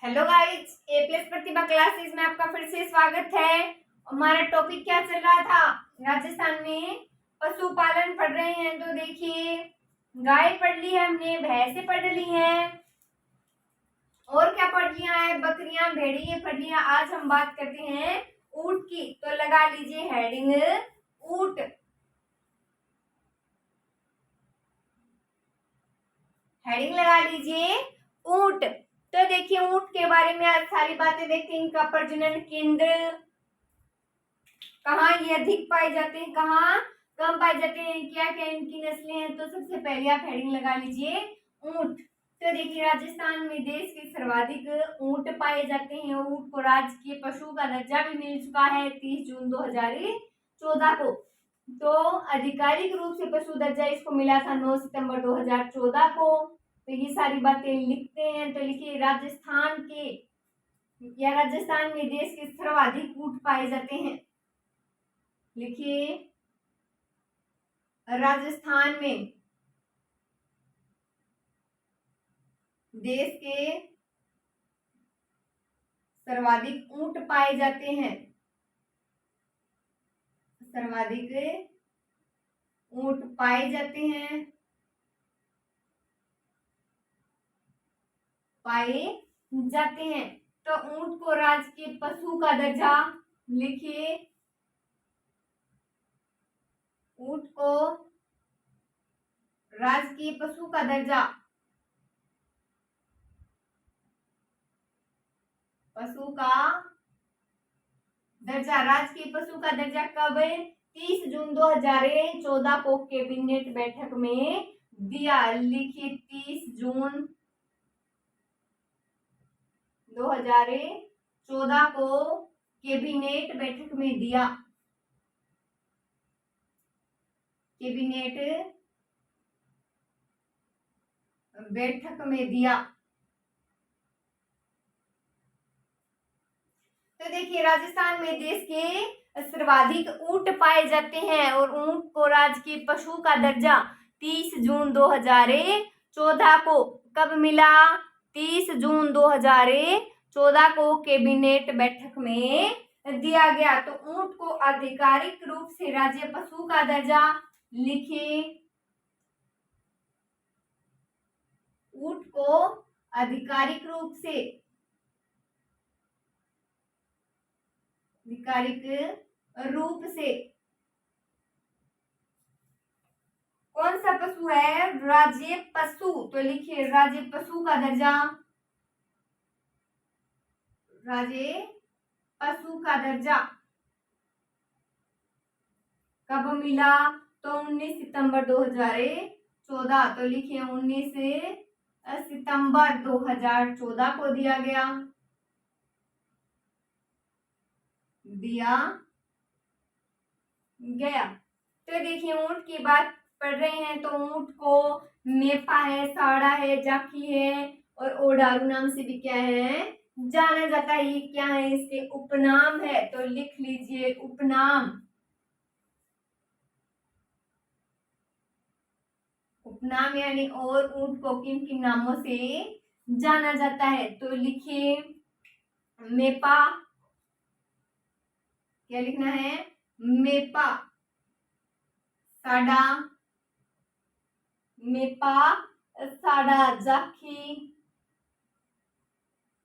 Hello guys, ए plus प्रतिभा classes में आपका फिर से स्वागत है। हमारा टॉपिक क्या चल रहा था? राजस्थान में पशुपालन पढ़ रहे हैं। तो देखिए, गाय पढ़ ली है हमने, भैंसे पढ़ ली हैं, और क्या पढ़ लिया है? बकरियां, भेड़िए पढ़ लिया। आज हम बात करते हैं ऊंट की। तो लगा लीजिए हेडिंग ऊंट। हेडिंग लगा लीजिए ऊंट। तो देखिए, ऊंट के बारे में आज सारी बातें देखते हैं। इनका प्रजनन केंद्र कहाँ ये अधिक पाए जाते हैं, कहाँ कम पाए जाते हैं, क्या क्या इनकी नस्लें हैं। तो सबसे पहले आप हेडिंग लगा लीजिए ऊंट। तो देखिए, राजस्थान में देश के सर्वाधिक ऊंट पाए जाते हैं। ऊंट को राजकीय पशु का दर्जा भी मिल चुका है 30 जून 2014 को। तो आधिकारिक रूप से पशु दर्जा इसको मिला था 9 सितंबर 2014 को। तो ये सारी बातें लिखते हैं। तो लिखिए, राजस्थान में देश के सर्वाधिक ऊंट पाए जाते हैं। लिखिए, राजस्थान में देश के सर्वाधिक ऊंट पाए जाते हैं। सर्वाधिक ऊंट पाए जाते हैं, पाए जाते हैं। तो ऊंट को राजकीय पशु का दर्जा, लिखिए, ऊंट को राजकीय पशु का दर्जा, पशु का दर्जा, राजकीय पशु का दर्जा कब? 30 जून 2014 को कैबिनेट बैठक में दिया। लिखिए, 30 जून 2014 को कैबिनेट बैठक में दिया। कैबिनेट बैठक में दिया। तो देखिए, राजस्थान में देश के सर्वाधिक ऊंट पाए जाते हैं और ऊंट को राजकीय पशु का दर्जा 30 जून 2014 को कब मिला? 30 जून 2014 को कैबिनेट बैठक में दिया गया। तो ऊंट को आधिकारिक रूप से राज्य पशु का दर्जा, लिखिए, ऊंट को आधिकारिक रूप से, कौन सा पशु है? राज्य पशु। तो लिखिए, राज्य पशु का दर्जा, राज्य पशु का दर्जा कब मिला? तो 19 सितंबर 2014। तो लिखिए, 19 सितंबर 2014 को दिया गया। तो देखिए, ऊंट की बात पढ़ रहे हैं तो ऊंट को मेपा है, साड़ा है, जाखी है और ओडारू नाम से भी क्या है, जाना जाता है। ये क्या है? इसके उपनाम है। तो लिख लीजिए उपनाम। उपनाम यानी और ऊंट को किन किन नामों से जाना जाता है। तो लिखिए, मेपा, क्या लिखना है? मेपा, साड़ा, मेपा, साड़ा, जाखी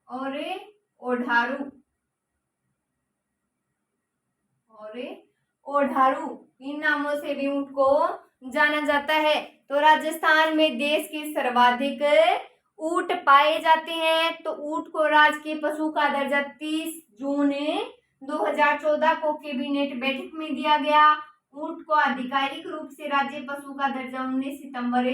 और ओढ़ारू, इन नामों से भी ऊंट को जाना जाता है। तो राजस्थान में देश के सर्वाधिक ऊंट पाए जाते हैं। तो ऊंट को राजकीय पशु का दर्जा 30 जून 2014 को कैबिनेट बैठक में दिया गया। ऊंट को आधिकारिक रूप से राज्य पशु का दर्जा 19 सितंबर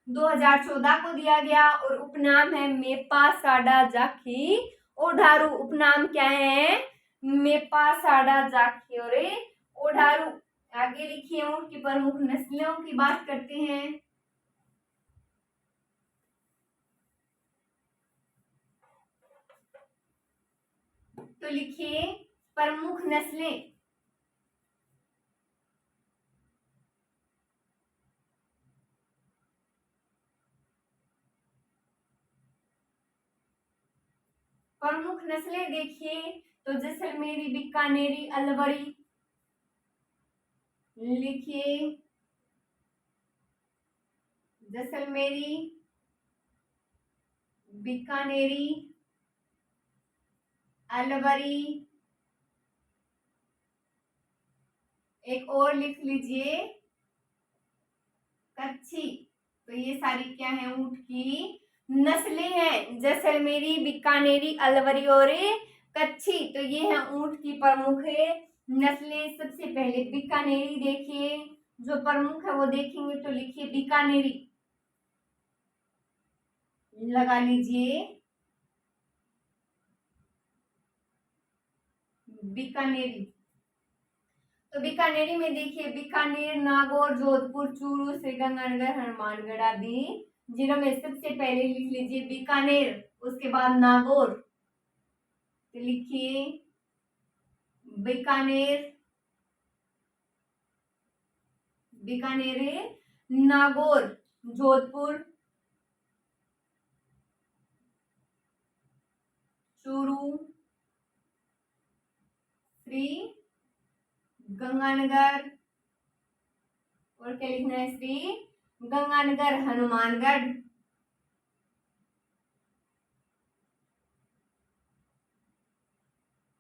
2014 को दिया गया और उपनाम है मेपा, साड़ा, जाखी, ओढ़ारू। उपनाम क्या है? मेपा, साड़ा, जाखी और ओढ़ारू। आगे लिखिए, ऊंट की प्रमुख नस्लों की बात करते हैं। तो लिखिए, प्रमुख नस्लें। प्रमुख नस्लें देखिए तो जैसलमेरी, बीकानेरी, अलवरी, लिखिए जैसलमेरी, बीकानेरी, अलवरी, एक और लिख लीजिए कच्छी। तो ये सारी क्या है, ऊंट की नस्लें हैं, जैसलमेरी, बीकानेरी, अलवरी और कच्छी। तो ये है ऊंट की प्रमुख नस्लें। सबसे पहले बीकानेरी देखिए, जो प्रमुख है वो देखेंगे तो लिखिए बीकानेरी, लगा लीजिए बीकानेरी। तो बीकानेरी में देखिए बीकानेर, नागौर, जोधपुर, चूरू, श्रीगंगानगर, हनुमानगढ़ आदि जिलों में सबसे पहले लिख लीजिए बीकानेर, उसके बाद नागौर, तो लिखिए बीकानेर, बीकानेर, नागौर, जोधपुर, चूरू, श्री गंगानगर, और क्या लिखना है, श्री गंगानगर, हनुमानगढ़।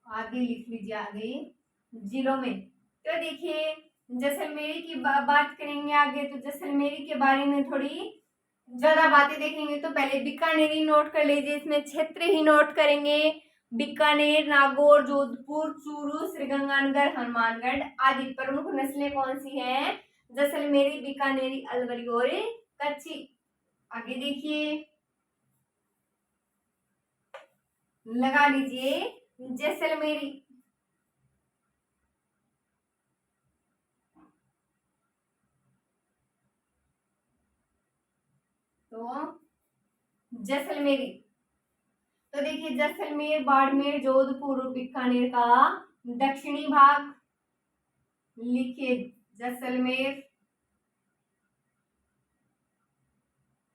आगे लिख लीजिए आगे जिलों में। तो देखिए जैसलमेरी की बात करेंगे आगे, तो जैसलमेरी के बारे में थोड़ी ज्यादा बातें देखेंगे। तो पहले बीकानेरी नोट कर लीजिए, इसमें क्षेत्र ही नोट करेंगे। बीकानेर, नागौर, जोधपुर, चूरू, श्रीगंगानगर, हनुमानगढ़ आदि प्रमुख नस्लें कौन सी हैं, जैसलमेरी, बीकानेरी, अलवरी और कच्छी। आगे देखिए, लगा लीजिए जैसलमेरी। तो जैसलमेरी, तो देखिए जैसलमेर, बाड़मेर, जोधपुर, बीकानेर का दक्षिणी भाग, लिखिए जैसलमेर,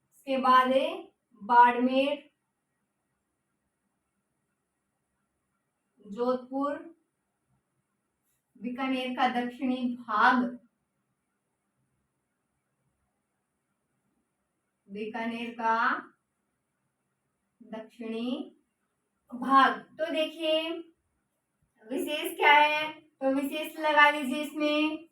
उसके बाद बाड़मेर, जोधपुर, बीकानेर का दक्षिणी भाग, बीकानेर का दक्षिणी भाग। तो देखिए विशेष क्या है, तो विशेष लगा लीजिए इसमें,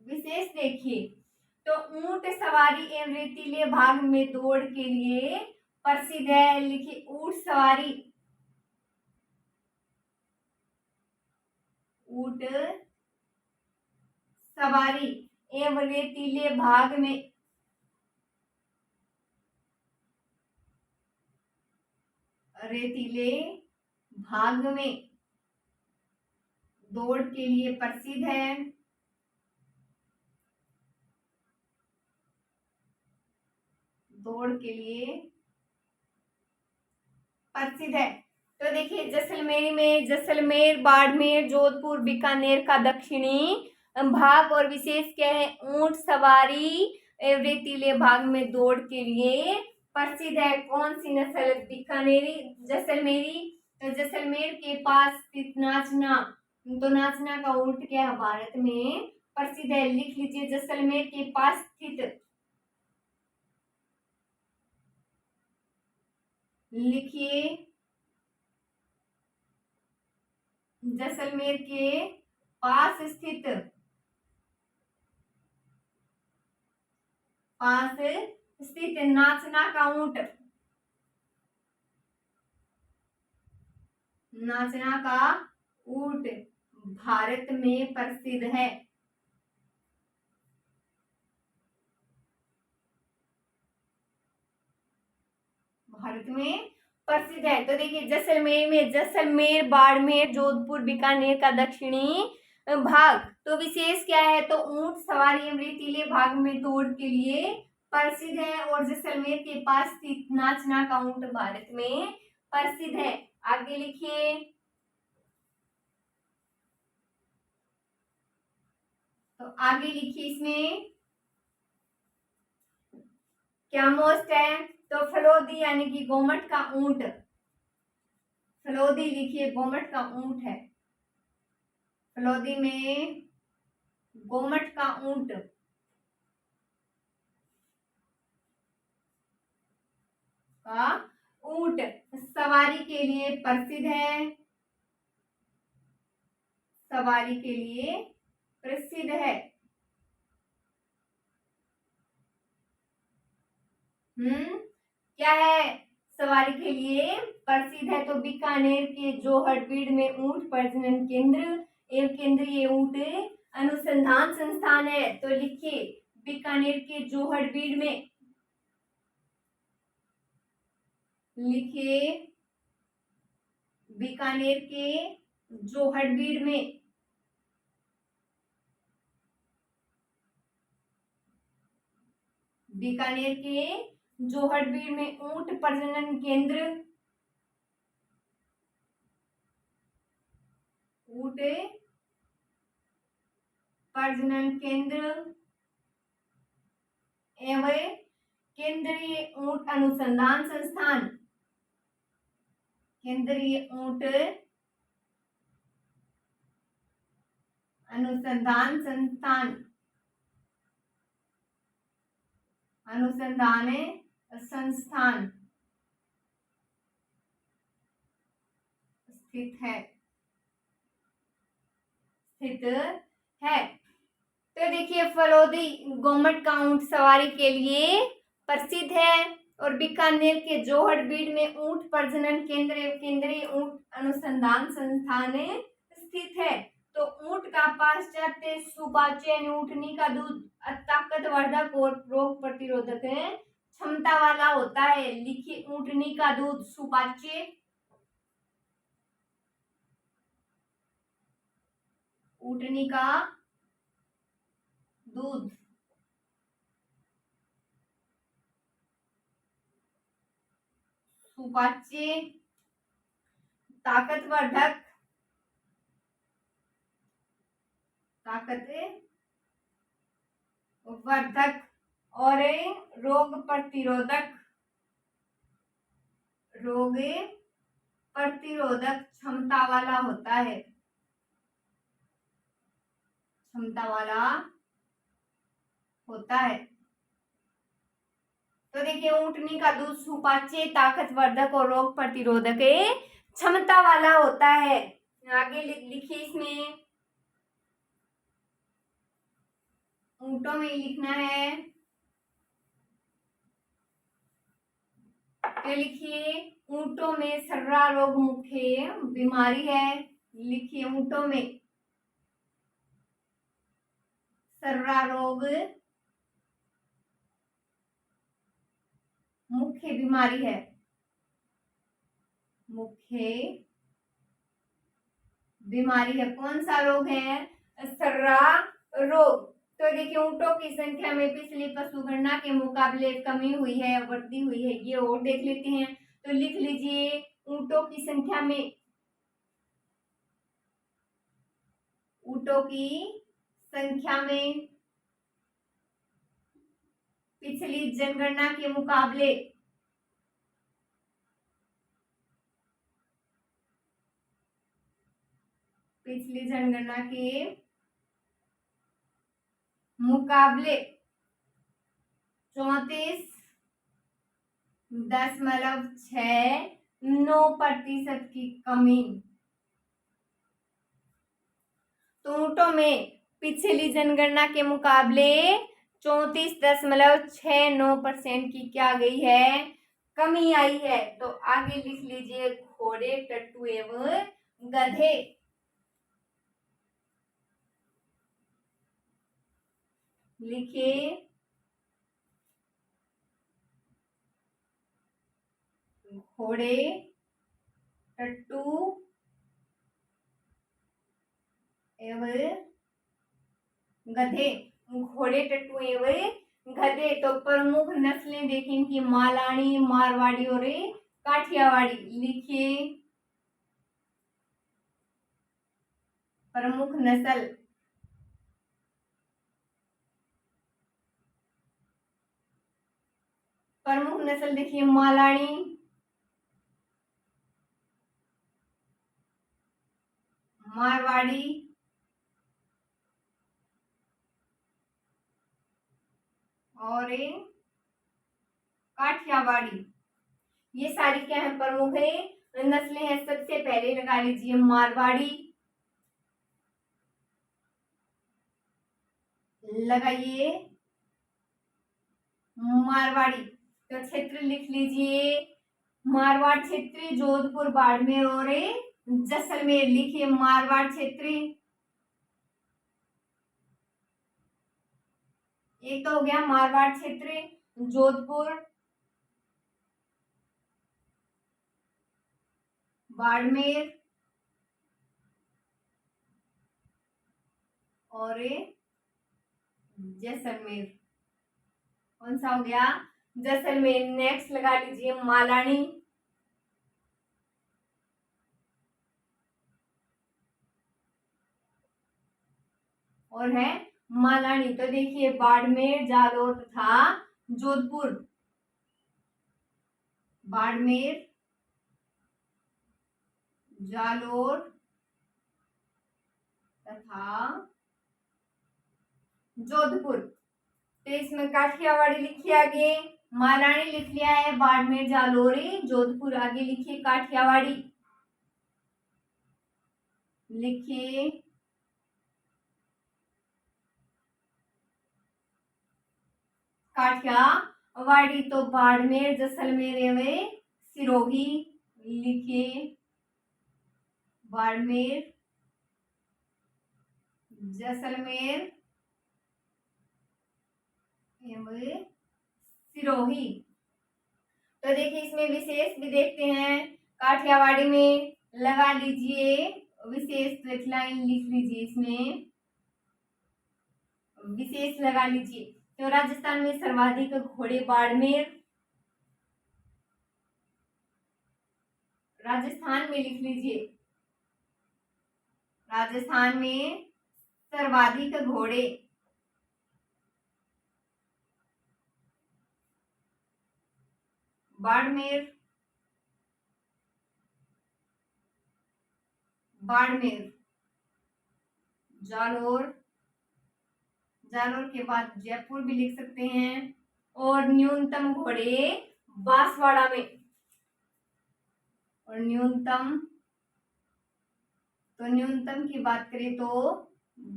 विशेष देखिए तो ऊंट सवारी एवं रेतीले भाग में दौड़ के लिए प्रसिद्ध है, लिखिए ऊंट सवारी, ऊंट सवारी एवं रेतीले भाग में, रेतीले भाग में दौड़ के लिए प्रसिद्ध है, दौड़ के लिए प्रसिद्ध है। तो देखिए जैसलमेर में जैसलमेर, बाड़मेर, जोधपुर, बीकानेर का दक्षिणी भाग और विशेष क्या है, ऊंट सवारी रेतीले भाग में दौड़ के लिए प्रसिद्ध है। कौन सी नस्ल, बीकानेरी, जैसलमेरी। तो जैसलमेर के पास स्थित नाचना, तो नाचना का ऊंट क्या है, भारत में प्रसिद्ध है, लिख लीजिए जैसलमेर के पास स्थित, लिखिए जैसलमेर के पास स्थित, पास स्थित नाचना का ऊंट, नाचना का ऊंट भारत में प्रसिद्ध है, भारत में प्रसिद्ध है। तो देखिए जैसलमेर में जैसलमेर, बाड़मेर, जोधपुर, बीकानेर का दक्षिणी भाग, तो विशेष क्या है, तो ऊंट सवारी एवं रेतीले भाग में दौड़ के लिए प्रसिद्ध है, और जैसलमेर के पास स्थित नाचना का ऊंट भारत में प्रसिद्ध है। आगे लिखिए, तो आगे लिखिए इसमें क्या मोस्ट है? तो फलोदी यानी कि गोमट का ऊंट। फलोदी लिखिए गोमट का ऊंट है। फलोदी में गोमट का ऊंट का ऊंट सवारी के लिए प्रसिद्ध है। सवारी के लिए प्रसिद्ध है। क्या है? सवारी के लिए प्रसिद्ध है। तो बीकानेर के जोहड़बीड़ में ऊंट प्रजनन केंद्र एवं केंद्रीय ऊंट अनुसंधान संस्थान है। तो लिखिए बीकानेर के जोहड़बीड़ में, लिखिए बीकानेर के जोहड़बीड़ में बीकानेर के जोहड़बीड़ में ऊंट प्रजनन केंद्र, ऊंट प्रजनन केंद्र एवं केंद्रीय ऊंट अनुसंधान संस्थान, केंद्रीय ऊंट अनुसंधान संस्थान, अनुसंधान संस्थान स्थित है, स्थित है। तो देखिए फलोदी गोमट का ऊंट सवारी के लिए प्रसिद्ध है और बीकानेर के जोहड़बीड़ में ऊंट प्रजनन केंद्र केंद्रीय ऊंट अनुसंधान संस्थान स्थित है। तो ऊंट का पाश्चात्य सुपाच्य यानी ऊंटनी का दूध ताकतवर्धक और रोग प्रतिरोधक क्षमता वाला होता है। लिखिए ऊंटनी का दूध सुपाच्य, ऊंटनी का दूध सुपाच्य, ताकतवर्धक, ताकतवर्धक और रोग प्रतिरोधक, रोग प्रतिरोधक क्षमता वाला होता है, क्षमता वाला होता है। तो देखिए ऊंटनी का दूध सुपाच्य, ताकतवर्धक और रोग प्रतिरोधक क्षमता वाला होता है। आगे लिखिए इसमें ऊंटों में लिखना है। तो लिखिए ऊंटों में सर्रा रोग मुख्य बीमारी है। लिखिए ऊंटों में सर्रा रोग मुख्य बीमारी है, मुख्य बीमारी है। कौन सा रोग है? सर्रा रोग। तो देखिए ऊंटों की संख्या में पिछली पशुगणना के मुकाबले कमी हुई है, वृद्धि हुई है, ये और देख लेते हैं। तो लिख लीजिए ऊंटों की संख्या में, ऊंटों की संख्या में पिछली जनगणना के मुकाबले, पिछली जनगणना के मुकाबले 34.69% की कमी। तो ऊंटों में पिछली जनगणना के मुकाबले 34.69% की क्या गई है? कमी आई है। तो आगे लिख लीजिए घोड़े, टट्टू एवं गधे। लिखिए घोड़े, टट्टू एवं गधे। घोड़े, टट्टू एवं गधे। तो प्रमुख नस्लें देखें इनकी मालानी, मारवाड़ी और काठियावाड़ी। लिखिए प्रमुख नस्ल, प्रमुख नस्ल देखिए मालानी, मारवाड़ी और काठियावाड़ी। ये सारी क्या है, प्रमुख है नस्लें हैं। सबसे पहले लगा लीजिए मारवाड़ी, लगाइए मारवाड़ी। तो क्षेत्र लिख लीजिए मारवाड़ क्षेत्र, जोधपुर, बाड़मेर और जैसलमेर। लिखिए मारवाड़ क्षेत्र। एक तो हो गया मारवाड़ क्षेत्र, जोधपुर, बाड़मेर और जैसलमेर। कौन सा हो गया, जैसलमेर। नेक्स्ट लगा लीजिए मालानी, और है मालानी। तो देखिए बाड़मेर, जालौर तथा जोधपुर, बाड़मेर, जालौर तथा जोधपुर। तो इसमें काठियावाड़ी लिखिए आगे, मालानी लिख लिया है, बाड़मेर, जालौर, जोधपुर। आगे लिखिए काठियावाड़ी, लिखिए काठियावाड़ी। तो बाड़मेर, जैसलमेर एवं सिरोही। लिखिए बाड़मेर, जैसलमेर एवं सिरोही। तो देखिए इसमें विशेष भी देखते हैं। काठियावाड़ी में लगा लीजिए विशेष, लाइन लिख लीजिए, इसमें विशेष लगा लीजिए। तो राजस्थान में सर्वाधिक घोड़े बाड़मेर, राजस्थान में लिख लीजिए, राजस्थान में सर्वाधिक घोड़े बाड़मेर, बाड़मेर, जालौर, जालौर के बाद जयपुर भी लिख सकते हैं। और न्यूनतम घोड़े बांसवाड़ा में, और न्यूनतम, तो न्यूनतम की बात करें तो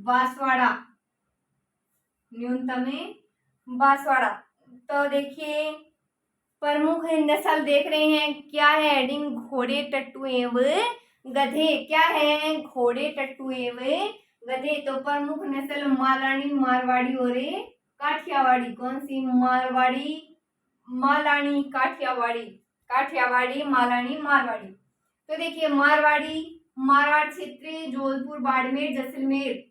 बांसवाड़ा, न्यूनतम है बांसवाड़ा। तो देखिए प्रमुख नस्ल देख रहे हैं, क्या है हेडिंग, घोड़े, टट्टू एवं गधे। क्या है, घोड़े, टट्टू एवं गधे। तो प्रमुख नस्ल मालानी, मारवाड़ी और काठियावाड़ी। कौन सी, मारवाड़ी, मालानी, काठियावाड़ी, काठियावाड़ी, मालानी, मारवाड़ी। तो देखिए मारवाड़ी, मारवाड़ क्षेत्र, जोधपुर, बाड़मेर, जैसलमेर।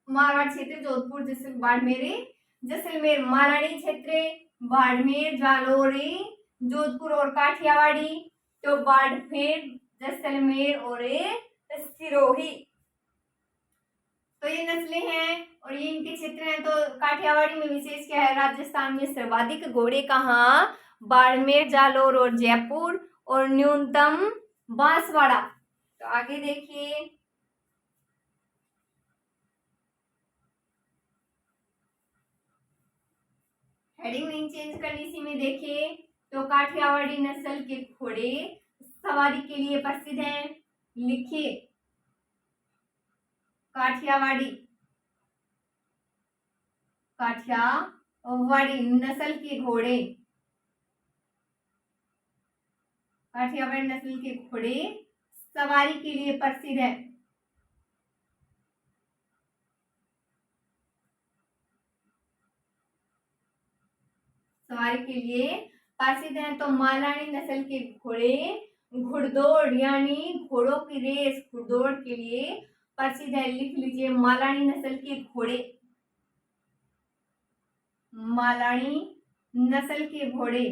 मारवाड़ क्षेत्र, जोधपुर, जैसलमेर, बाड़मेर, जैसलमेर। मालानी क्षेत्र, बाड़मेर, जालौर, जोधपुर और काठियावाड़ी। तो बाड़मेर, जैसलमेर और सिरोही। तो ये नस्लें हैं और ये इनके क्षेत्र हैं। तो काठियावाड़ी में विशेष क्या है, राजस्थान में सर्वाधिक घोड़े कहाँ, बाड़मेर, जालौर और जयपुर, और न्यूनतम बांसवाड़ा। तो आगे देखिए हेडिंग नहीं चेंज करनी, इसी में देखिए। तो काठियावाड़ी नस्ल के घोड़े सवारी के लिए प्रसिद्ध हैं। लिखिए काठियावाड़ी, काठियावाड़ी नस्ल के घोड़े, काठियावाड़ी नस्ल के घोड़े सवारी के लिए प्रसिद्ध है। सवारी के लिए प्रसिद्ध हैं। तो मालानी नस्ल के घोड़े घुड़दौड़ यानी घोड़ों की रेस, घुड़दौड़ के लिए प्रसिद्ध है। लिख लीजिए मालानी नस्ल के घोड़े, मालानी नस्ल के घोड़े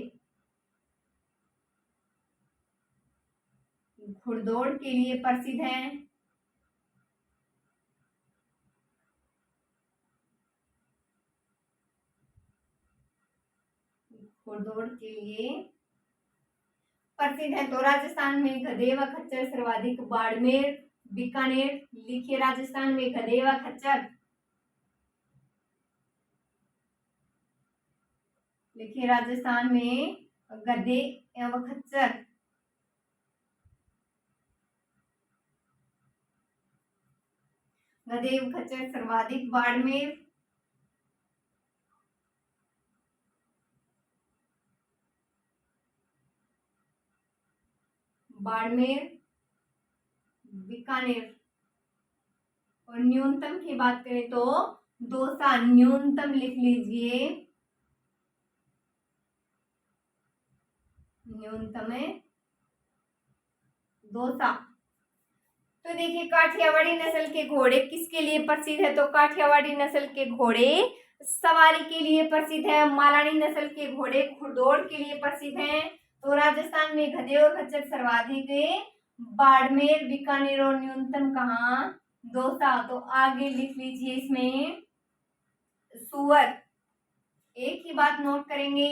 घुड़दौड़ के लिए प्रसिद्ध हैं। घुड़दौड़ के लिए प्रसिद्ध है। तो राजस्थान में गधे व खच्चर सर्वाधिक। बाड़मेर, बीकानेर। लिखिए राजस्थान में गधे व खच्चर, लिखिए राजस्थान में गधे एवं खच्चर। गधे एवं खच्चर सर्वाधिक बाड़मेर, बाड़मेर, बीकानेर। और न्यूनतम की बात करें तो दौसा, न्यूनतम लिख लीजिए, न्यूनतम है दौसा। तो देखिए काठियावाड़ी नस्ल के घोड़े किसके लिए प्रसिद्ध है? तो काठियावाड़ी नस्ल के घोड़े सवारी के लिए प्रसिद्ध है। मालानी नस्ल के घोड़े घुड़दौड़ के लिए प्रसिद्ध हैं। तो राजस्थान में गधे और खच्चर सर्वाधिक है। बाड़मेर, बीकानेर और न्यूनतम कहाँ? दौसा। तो आगे लिख लीजिए इसमें सुअर। एक ही बात नोट करेंगे,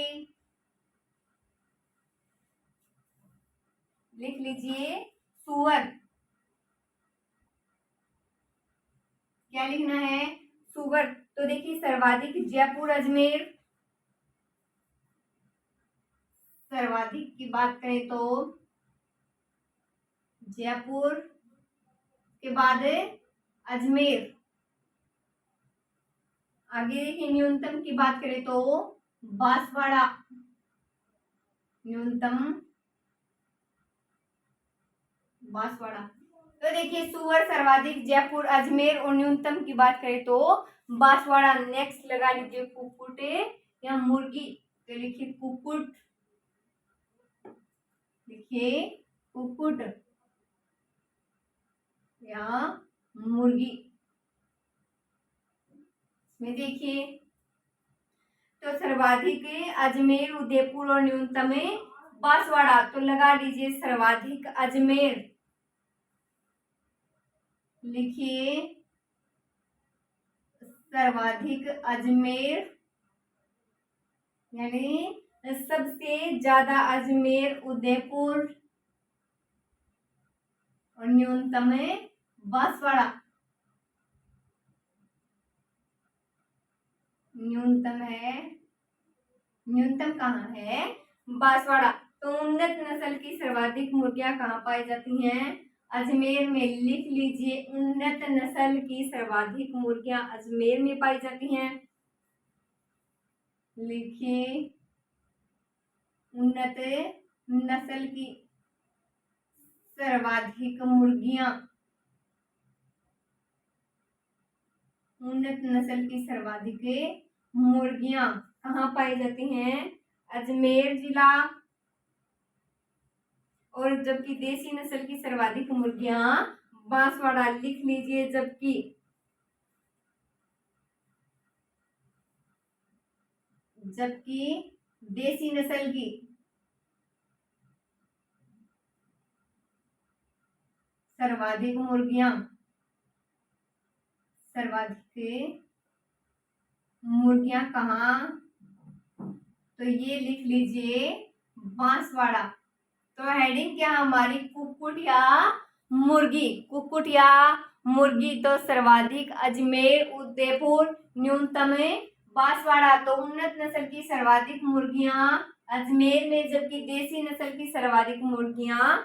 लिख लीजिए सुअर। क्या लिखना है? सुअर। तो देखिए सर्वाधिक जयपुर, अजमेर। सर्वाधिक की बात करें तो जयपुर के बाद अजमेर। आगे देखिए न्यूनतम की बात करें तो बांसवाड़ा, न्यूनतम बांसवाड़ा। तो देखिए सुअर सर्वाधिक जयपुर, अजमेर और न्यूनतम की बात करें तो बांसवाड़ा। नेक्स्ट लगा लीजिए कुक्कुट या मुर्गी। तो लिखिए कुक्कुट, लिखिए कुक्कुट या मुर्गी। में देखिए तो सर्वाधिक अजमेर, उदयपुर और न्यूनतम बांसवाड़ा। तो लगा लीजिए सर्वाधिक अजमेर, लिखिए सर्वाधिक अजमेर, यानी सबसे ज्यादा अजमेर, उदयपुर और न्यूनतम बांसवाड़ा। न्यूनतम है, न्यूनतम कहाँ है? बांसवाड़ा। तो उन्नत नस्ल की सर्वाधिक मुर्गियां कहाँ पाई जाती हैं? अजमेर में। लिख लीजिए उन्नत नस्ल की सर्वाधिक मुर्गियां अजमेर में पाई जाती हैं। लिखिए उन्नत नस्ल की सर्वाधिक मुर्गियां, उन्नत नस्ल की सर्वाधिक मुर्गियां कहाँ पाई जाती हैं? अजमेर जिला। और जबकि देसी नस्ल की सर्वाधिक मुर्गियां बांसवाड़ा। लिख लीजिए जबकि देसी नस्ल की सर्वाधिक मुर्गियां, सर्वाधिक मुर्गियां कहाँ? तो ये लिख लीजिए बांसवाड़ा। तो हेडिंग क्या हमारी? कुक्कुट या मुर्गी, कुक्कुट या मुर्गी। तो सर्वाधिक अजमेर, उदयपुर, न्यूनतम बांसवाड़ा। तो उन्नत नस्ल की सर्वाधिक मुर्गियां अजमेर में, जबकि देसी नस्ल की सर्वाधिक मुर्गियां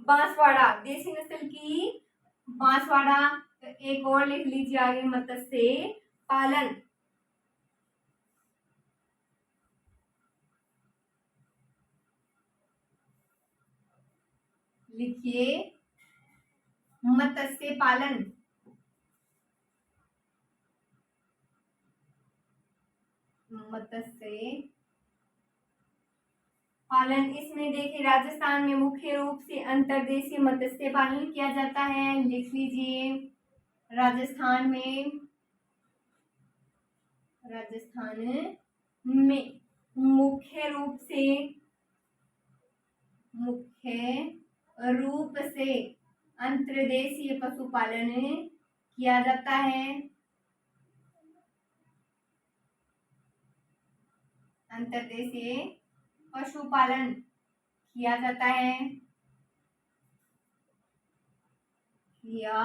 बांसवाड़ा। देसी नस्ल की बांसवाड़ा। तो एक और लिख लीजिए आगे, मत्स्य पालन। लिखिए मत्स्य पालन, मत्स्य पालन। इसमें देखिए राजस्थान में मुख्य रूप से अंतर्देशीय मत्स्य पालन किया जाता है। लिख लीजिए राजस्थान में, राजस्थान में मुख्य रूप से अंतर्देशीय पशुपालन किया जाता है। अंतर्देशीय पशुपालन किया जाता है, किया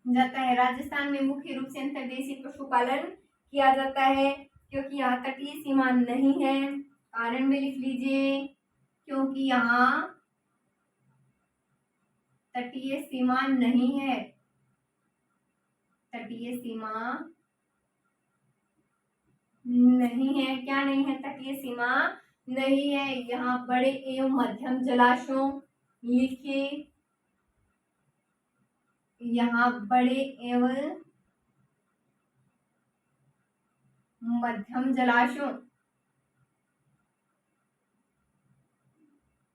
जाता है। राजस्थान में मुख्य रूप से अंतर्देशीय पशुपालन किया जाता है क्योंकि यहाँ तटीय सीमा नहीं है। कारण में लिख लीजिए, क्योंकि यहाँ तटीय सीमा नहीं है। तटीय सीमा नहीं है। क्या नहीं है? तटीय सीमा नहीं है। यहाँ बड़े एवं मध्यम जलाशयों, लिखिए, यहाँ बड़े एवं मध्यम जलाशयों,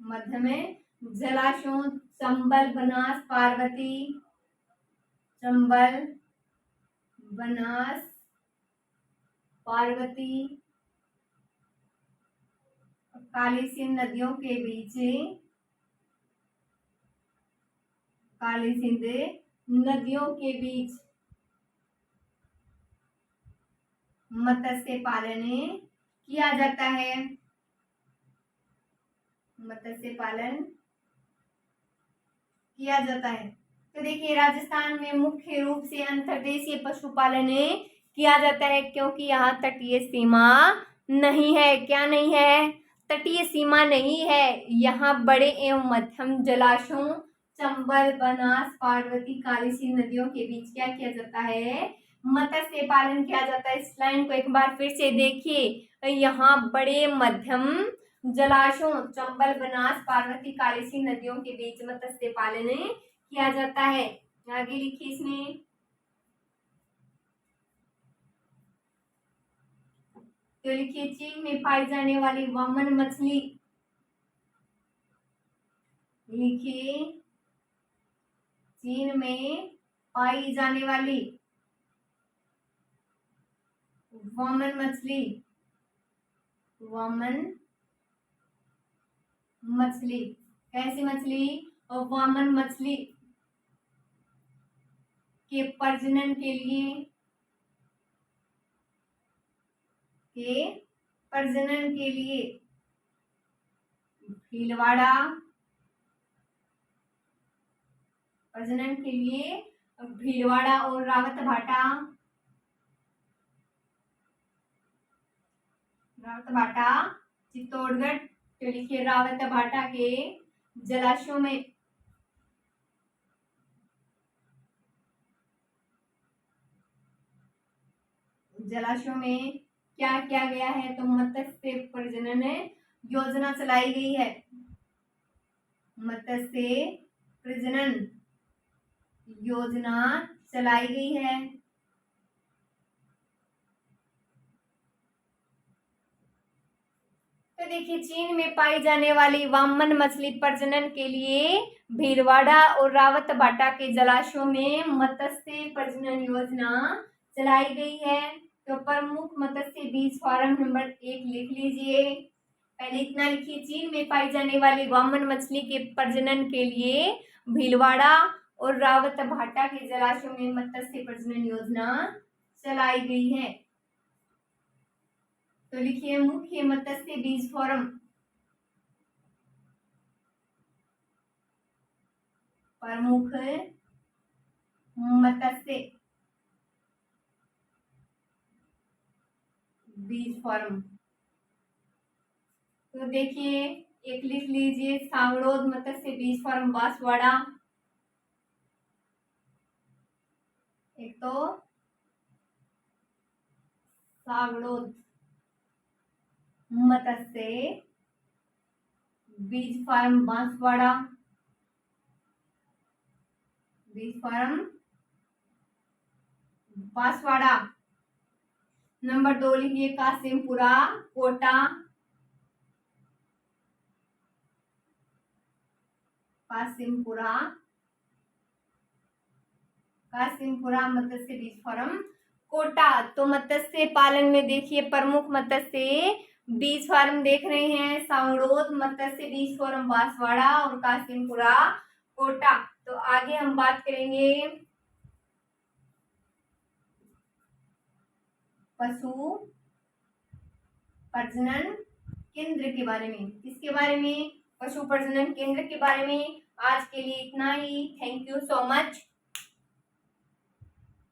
मध्य में जलाशयों, चंबल, बनास, पार्वती, चंबल, बनास, पार्वती, काली सिंध नदियों के बीच, काली सिंध नदियों के बीच मत्स्य पालन किया जाता है। मत्स्य पालन किया जाता है। तो देखिए, राजस्थान में मुख्य रूप से अंतर्देशीय पशुपालन किया जाता है क्योंकि यहाँ तटीय सीमा नहीं है। क्या नहीं है? तटीय सीमा नहीं है। यहाँ बड़े एवं मध्यम जलाशयों, चंबल, बनास, पार्वती, काली सिंध नदियों के बीच क्या किया जाता है? मत्स्य पालन किया जाता है। इस लाइन को एक बार फिर से देखिए, यहाँ बड़े मध्यम जलाशयों, चंबल, बनास, पार्वती, काली सिंध नदियों के बीच मत्स्य पालन किया जाता है। आगे लिखिए इसमें, तो लिखिए, चीन में पाई जाने वाली वामन मछली, लिखिए, चीन में पाई जाने वाली वामन मछली, वामन मछली कैसी मछली? वामन मछली के प्रजनन के लिए, के प्रजनन के लिए भीलवाड़ा, प्रजनन के लिए भीलवाड़ा और रावत भाटा, रावत भाटा, चित्तौड़गढ़, तो लिखिए, रावत भाटा के जलाशयों में क्या किया गया है? तो मत्स्य प्रजनन योजना चलाई गई है। मत्स्य प्रजनन योजना चलाई गई है। तो देखिए, चीन में पाई जाने वाली वामन मछली प्रजनन के लिए भीलवाड़ा और रावत भाटा के जलाशयों में मत्स्य प्रजनन योजना चलाई गई है। तो प्रमुख मत्स्य बीज फार्म नंबर 1 लिख लीजिए। पहले इतना लिखिए, चीन में पाई जाने वाली वामन मछली के प्रजनन के लिए भीलवाड़ा और रावत भाटा के जलाशयों में मत्स्य प्रजनन योजना चलाई गई है। तो लिखिए, मुख्य मत्स्य बीज फार्म, प्रमुख मत्स्य बीज फार्म। तो देखिए, एक लिख लीजिए, सांगड़ोद मत्स्य बीज फार्म बांसवाड़ा, एक तो सांगड़ोद मत्स्य बीज फार्म बांसवाड़ा, बीज फार्म बांसवाड़ा। नंबर 2 लिखिए, कासिमपुरा कोटा, कासिमपुरा मत्स्य बीज फार्म कोटा। तो मत्स्य पालन में देखिए, प्रमुख मत्स्य बीज फार्म देख रहे हैं, सांगड़ोद मत्स्य बीज फार्म बांसवाड़ा और कासिमपुरा कोटा। तो आगे हम बात करेंगे पशु प्रजनन केंद्र के बारे में। किसके बारे में? पशु प्रजनन केंद्र के बारे में। आज के लिए इतना ही। Thank you so much.